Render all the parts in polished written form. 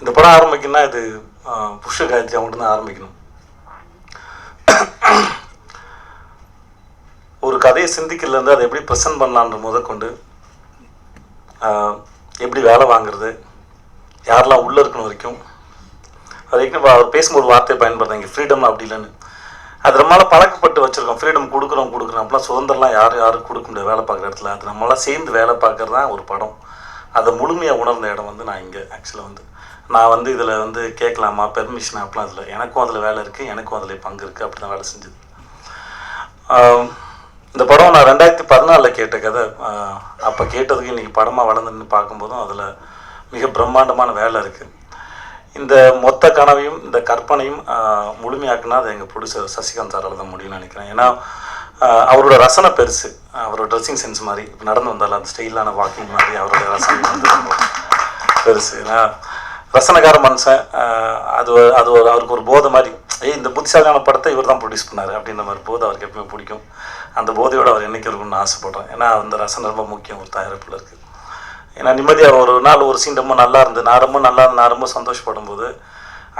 இந்த படம் ஆரம்பிக்கணும்னா இது புஷ்ஷ காயத்ரி அவங்கள்ட்ட தான் ஆரம்பிக்கணும். ஒரு கதையை சிந்திக்கிறதுலேருந்து அதை எப்படி ப்ரெசென்ட் பண்ணலான்ற முதற்கொண்டு எப்படி வேலை வாங்குறது, யாரெல்லாம் உள்ளே இருக்கணும் வரைக்கும் வரைக்கும் அவர் பேசும்போது வார்த்தையை பயன்படுத்தாங்க ஃப்ரீடம் அப்படி இல்லைன்னு. அது நம்மளால் பழக்கப்பட்டு வச்சுருக்கோம். ஃப்ரீடம் கொடுக்குறோம் அப்படிலாம் சுதந்திரம்லாம் யாரும் கொடுக்க முடியாது வேலை பார்க்குற இடத்துல. அது நம்மளாம் சேர்ந்து வேலை பார்க்குறது தான் ஒரு படம். அதை முழுமையாக உணர்ந்த இடம் வந்து நான் இங்கே ஆக்சுவலாக வந்து நான் வந்து இதில் வந்து கேட்கலாமா பெர்மிஷன் அப்படிலாம் அதில் எனக்கும் அதில் வேலை இருக்குது, எனக்கும் அதில் பங்கு இருக்குது. அப்படி தான் வேலை செஞ்சது. இந்த படம் நான் 2014 கேட்ட கதை. அப்போ கேட்டதுக்கு இன்றைக்கி படமாக வளர்ந்துன்னு பார்க்கும்போதும் அதில் மிக பிரம்மாண்டமான வேலை இருக்குது. இந்த மொத்த கனவையும் இந்த கற்பனையும் முழுமையாக்குனா அது எங்கள் ப்ரொடியூசர் சசிகாந்த் சாரால் தான் முடியும்னு நினைக்கிறேன். ஏன்னா அவரோட ரசனை பெருசு, அவரோட ட்ரெஸ்ஸிங் சென்ஸ் மாதிரி இப்போ நடந்து வந்தாலும் அந்த ஸ்டைலான வாக்கிங் மாதிரி அவரோட ரசனை வந்து ரொம்ப பெருசு. ஏன்னா ரசனக்கார மனுஷன். அவருக்கு ஒரு போதை மாதிரி, இந்த புத்திசாலியான படத்தை இவர் தான் ப்ரொடியூஸ் பண்ணார் அப்படின்ற மாதிரி போதை அவருக்கு எப்பவுமே பிடிக்கும். அந்த போதையோடு அவர் என்றைக்கு இருக்குன்னு ஆசைப்படுறேன். ஏன்னா அந்த ரசனை ரொம்ப முக்கியம் ஒரு தயாரிப்பில் இருக்குது. ஏன்னா நிம்மதியாக ஒரு நாள் ஒரு சீன் ரொம்ப நல்லா இருந்து நான் ரொம்ப சந்தோஷப்படும் போது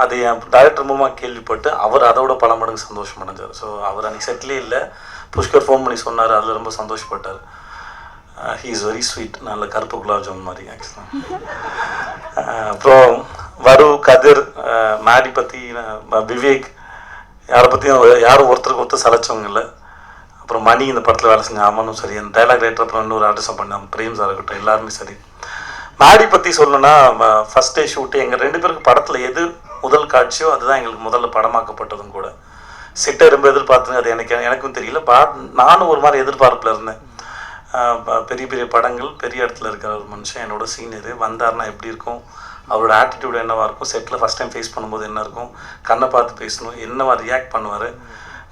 அது என் டைரக்டர் மூலமாக கேள்விப்பட்டு அவர் அதோட பல மடங்கு சந்தோஷம் அடைஞ்சார். ஸோ அவர் அன்றைக்கி செட்டிலே இல்லை, புஷ்கர் ஃபோன் பண்ணி சொன்னார், அதில் ரொம்ப சந்தோஷப்பட்டார். ஹீ இஸ் வெரி ஸ்வீட், நல்ல கருப்பு குலாப் ஜாமுன் மாதிரி ஆக்சுவலாக. அப்புறம் வரு, கதிர், மேடி பற்றி, விவேக், யாரை பற்றியும் யாரும் ஒருத்தருக்கு சலைச்சவங்க இல்லை. அப்புறம் மணி இந்த படத்தில் வேலை செஞ்ச அம்மனும் சரி, அந்த டைலாக் ரைட்டர் அப்புறம் இன்னொரு ஆர்டிஸ்ட் பண்ண பிரேம் சார் இருக்கட்டும், எல்லாருமே சரி. மேடி பற்றி சொல்லணும்னா ஃபஸ்ட் டே ஷூட்டு எங்கள் 2 பேருக்கு படத்தில் எது முதல் காட்சியோ அதுதான் எங்களுக்கு முதல்ல படமாக்கப்பட்டதும் கூட. செட்டை ரொம்ப எதிர்பார்த்துங்க, அது எனக்கும் தெரியல. நானும் ஒரு மாதிரி எதிர்பார்ப்பில் இருந்தேன். பெரிய பெரிய படங்கள், பெரிய இடத்துல இருக்கிற ஒரு மனுஷன், என்னோட சீனியர் வந்தார்னா எப்படி இருக்கும், அவரோட ஆட்டிடியூட் என்னவாக இருக்கும், செட்டில் ஃபஸ்ட் டைம் ஃபேஸ் பண்ணும்போது என்ன இருக்கும், கண்ணை பார்த்து பேசணும், என்னவா ரியாக்ட் பண்ணுவார்.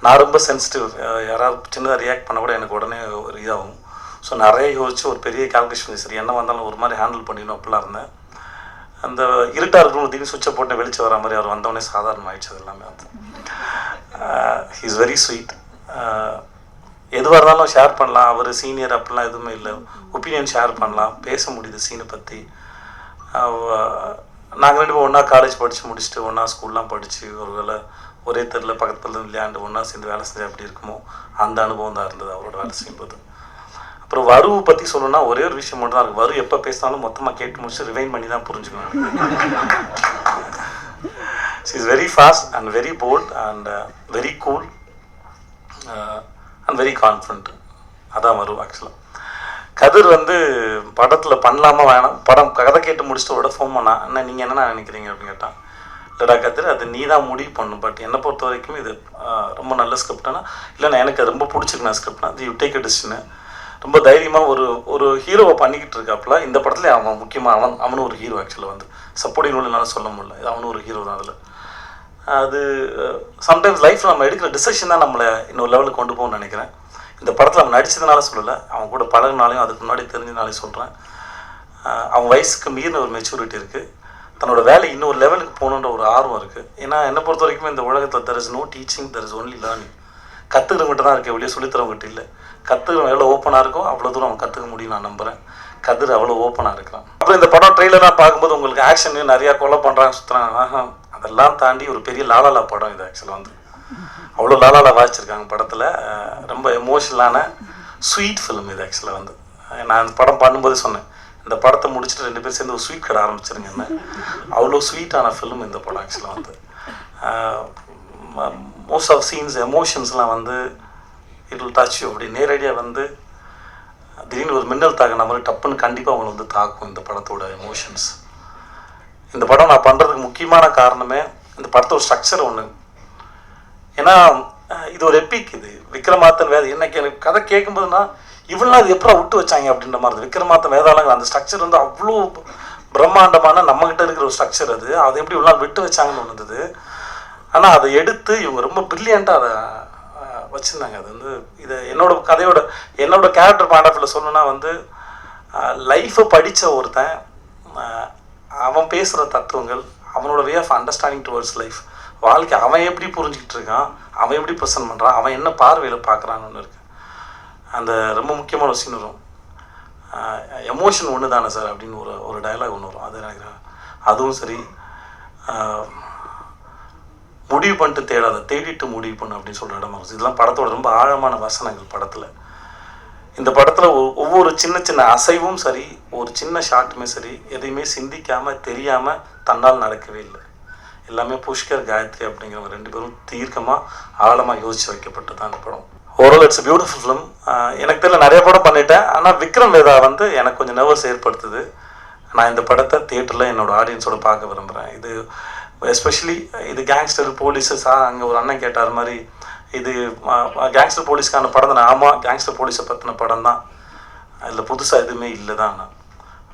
நான் ரொம்ப சென்சிட்டிவ், யாராவது சின்னதாக ரியாக்ட் பண்ண கூட எனக்கு உடனே ஒரு இதாகும். ஸோ நிறைய யோசிச்சு ஒரு பெரிய கால்குலேஷன் சரி என்ன வந்தாலும் ஒரு மாதிரி ஹேண்டில் பண்ணிடணும் அப்படிலாம் இருந்தேன். அந்த இருட்டாக இருக்கணும் திடீர்னு சுவிட்சை போட்டு வெளிச்சு வர மாதிரி அவர் வந்தவொடனே சாதாரணம் ஆயிடுச்சு. அது எல்லாமே வந்து ஹீ இஸ் வெரி ஸ்வீட். எதுவாக இருந்தாலும் ஷேர் பண்ணலாம், அவர் சீனியர் அப்படிலாம் எதுவுமே இல்லை, ஒப்பீனியன் ஷேர் பண்ணலாம், பேச முடியுது சீனை பற்றி. நாங்கள் 2 பேரும் ஒன்றா காலேஜ் படித்து முடிச்சுட்டு ஒன்றா ஸ்கூல்லாம் படித்து ஒரு வேளை ஒரே தெருவில் பக்கத்தில் விளையாண்டு ஒன்றா சேர்ந்து வேலை செஞ்சால் எப்படி இருக்குமோ அந்த அனுபவம் தான் இருந்தது அவரோட வேலை செய்யும்போது. அப்புறம் வருவை பற்றி சொல்லணும்னா ஒரே ஒரு விஷயம் மட்டும் தான் இருக்குது. வரு எப்போ பேசினாலும் மொத்தமாக கேட்டு முடிச்சு ரிவைன் பண்ணி தான் புரிஞ்சுக்கணும். She is very fast and very bold and very cool and very confident. அதான் வரு ஆக்சுவலாக. கதிர் வந்து படத்தில் பண்ணலாமா வேணாம், படம் கதை கேட்டு முடிச்சுட்டோட ஃபோன் பண்ணா, அண்ணா நீங்கள் என்னென்ன நினைக்கிறீங்க அப்படின்னு கேட்டான். இல்லைடா கதிர், அது நீ தான் முடிவு பண்ணும், பட் என்னை பொறுத்த வரைக்கும் இது ரொம்ப நல்ல ஸ்கிரிப்டானா இல்லைண்ணா எனக்கு அது ரொம்ப பிடிச்சிருக்குண்ணா ஸ்கிரிப்ட்னா அது யூ டேக் அ டிசிஷன். ரொம்ப தைரியமாக ஒரு ஹீரோவை பண்ணிக்கிட்டு இருக்காப்புல. இந்த படத்துல அவன் முக்கியமாக அவனும் ஒரு ஹீரோ ஆக்சுவலாக வந்து சப்போர்ட்டிங் ரோல்னால சொல்ல முடியல, அவனும் ஒரு ஹீரோ தான் அதில். அது சம்டைம்ஸ் லைஃப்பில் நம்ம எடுக்கிற டிசிஷன் தான் நம்மளை இன்னொரு லெவலுக்கு கொண்டு போகணும்னு நினைக்கிறேன். இந்த படத்தில் அவன் நடித்ததுனால சொல்லலை, அவன் கூட பழகினாலையும் அதுக்கு முன்னாடி தெரிஞ்சதுனாலே சொல்கிறேன். அவன் வயசுக்கு மீறின ஒரு மெச்சூரிட்டி இருக்குது, தன்னோட வேலை இன்னொரு லெவலுக்கு போகணுன்ற ஒரு ஆர்வம் இருக்குது. ஏன்னா என்னை பொறுத்த வரைக்கும் இந்த உலகத்தில் there is no teaching, there is only learning. கற்றுக்கிறவங்ககிட்ட தான் இருக்கே வெளியே சொல்லித்தரவங்ககிட்ட இல்லை. கற்றுக்கிறவன் எவ்வளோ ஓப்பனாக இருக்கும் அவ்வளோ தூரம் அவன் கற்றுக்க முடியும் நான் நம்புகிறேன். கதிர் அவ்வளோ ஓப்பனாக இருக்கிறான். அப்புறம் இந்த படம் ட்ரெயிலராக பார்க்கும்போது உங்களுக்கு ஆக்ஷனு நிறையா கொலை பண்ணுறாங்க சுற்றுறாங்க, அதெல்லாம் தாண்டி ஒரு பெரிய லாலாலா படம் இது ஆக்சுவலாக வந்து. அவ்வளோ லாலாலா வாசிச்சிருக்காங்க படத்தில். ரொம்ப எமோஷனலான ஸ்வீட் ஃபிலிம் இது ஆக்சுவலாக வந்து. நான் இந்த படம் பண்ணும்போது சொன்னேன், இந்த படத்தை முடிச்சுட்டு 2 பேர் சேர்ந்து ஒரு ஸ்வீட் கடை ஆரம்பிச்சிருங்கன்னு. அவ்வளோ ஸ்வீட்டான ஃபிலிம் இந்த படம் ஆக்சுவலாக வந்து. மோஸ்ட் ஆஃப் சீன்ஸ் எமோஷன்ஸ்லாம் வந்து இட் வில் டச் யூ. அப்படி நேரடியாக வந்து திடீர்னு ஒரு மின்னல் தாக்குன மாதிரி டப்புன்னு கண்டிப்பாக அவங்களை வந்து தாக்கும் இந்த படத்தோட எமோஷன்ஸ். இந்த படம் நான் பண்ணுறதுக்கு முக்கியமான காரணமே இந்த படத்தோட ஸ்ட்ரக்சர் ஒன்று. ஏன்னா இது ஒரு எப்பிக், இது விக்ரமாத்தன் வேத. எனக்கு கதை கேட்கும்போதுன்னா இவெல்லாம் அது எப்படா விட்டு வச்சாங்க அப்படின்ற மாதிரி. விக்ரமாத்தன் வேதாளங்கள் அந்த ஸ்ட்ரக்சர் வந்து அவ்வளோ பிரம்மாண்டமான நம்மகிட்ட இருக்கிற ஒரு ஸ்ட்ரக்சர். அது எப்படி இவ்வளோ விட்டு வச்சாங்கன்னு ஒன்று இருந்தது. ஆனால் அதை எடுத்து இவங்க ரொம்ப ப்ரில்லியண்ட்டாக அதை வச்சுருந்தாங்க. அது வந்து இதை என்னோட கேரக்டர் பாயிண்ட் ஆஃப் வியூவில் சொல்லணும்னா வந்து லைஃப்பை படித்த ஒருத்தன் அவன் பேசுகிற தத்துவங்கள், அவனோட way of understanding towards life, வாழ்க்கை அவன் எப்படி புரிஞ்சுக்கிட்டு இருக்கான், அவன் எப்படி ப்ரெசென்ட் பண்ணுறான், அவன் என்ன பார்வையில் பார்க்குறான்னு ஒன்று இருக்குது. அந்த ரொம்ப முக்கியமான சீன் வரும், எமோஷன் ஒன்று தானே சார் அப்படின்னு ஒரு டயலாக் ஒன்று வரும். அது எனக்கு அதுவும் சரி. முடிவு பண்ணிட்டு தேடாத, தேடிட்டு முடிவு பண்ணு அப்படின்னு சொல்கிற இடமா இருந்துச்சு. இதெல்லாம் படத்தோட ரொம்ப ஆழமான வசனங்கள் படத்தில். இந்த படத்தில் ஒவ்வொரு சின்ன சின்ன அசைவும் சரி, ஒரு சின்ன ஷாட்டுமே சரி, எதையுமே சிந்திக்காமல் தெரியாமல் தன்னால் நடக்கவே இல்லை. எல்லாமே புஷ்கர், காயத்ரி அப்படிங்கிறவங்க 2 பேரும் தீர்க்கமாக ஆழமாக யோசித்து வைக்கப்பட்டது தான் இந்த படம். Overall it's beautiful film. எனக்கு தெரியல, நிறைய படம் பண்ணிட்டேன். ஆனால் விக்ரம் வேதா வந்து எனக்கு கொஞ்சம் நர்வஸ் ஏற்படுத்துது. நான் இந்த படத்தை தியேட்டரில் என்னோடய ஆடியன்ஸோட பார்க்க விரும்புகிறேன். இது எஸ்பெஷலி இது கேங்ஸ்டர் போலீஸு அங்கே ஒரு அண்ணன் கேட்டார் மாதிரி, இது கேங்ஸ்டர் போலீஸ்க்கான படம் தான். ஆமாம், கேங்ஸ்டர் போலீஸை பற்றின படம் தான். அதில் புதுசாக எதுவுமே இல்லை தான்.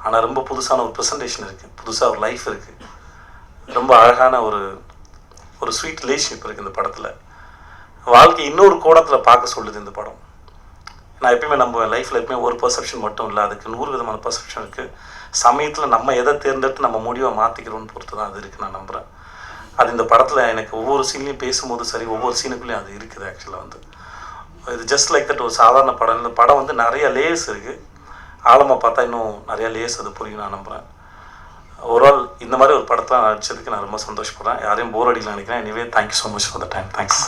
ஆனால் ரொம்ப புதுசான ஒரு ப்ரெசன்டேஷன் இருக்குது, புதுசாக ஒரு லைஃப் இருக்குது, ரொம்ப அழகான ஒரு ஸ்வீட் ரிலேஷன்ஷிப் இருக்குது இந்த படத்தில். வாழ்க்கை இன்னொரு கோணத்தில் பார்க்க சொல்லுது இந்த படம். நான் எப்பயுமே நம்ம லைஃப்பில் எப்பயுமே ஒரு பர்செப்ஷன் மட்டும் இல்லை, அதுக்கு 100 விதமான பர்செப்ஷன் இருக்குது. சமயத்தில் நம்ம எதை தேர்ந்தெடுத்து நம்ம முடிவை மாற்றிக்கிறோன்னு பொறுத்து தான் அது இருக்குது, நான் நம்புகிறேன். அது இந்த படத்தில் எனக்கு ஒவ்வொரு சீன்லையும் பேசும்போது சரி, ஒவ்வொரு சீனுக்குள்ளேயும் அது இருக்குது. ஆக்சுவலாக வந்து இது ஜஸ்ட் லைக் தட் ஒரு சாதாரண படம். இந்த படம் வந்து நிறைய லேயர்ஸ் இருக்குது. ஆழமாக பார்த்தா இன்னும் நிறையா லேயர்ஸ் அது புரியும், நான் நம்புகிறேன். ஓவரால் இந்த மாதிரி ஒரு படத்தில் நடிச்சதுக்கு நான் ரொம்ப சந்தோஷப்படுறேன். யாரையும் போர் அடிக்கல நினைக்கிறேன். Anyway thank you so much for the time. Thanks.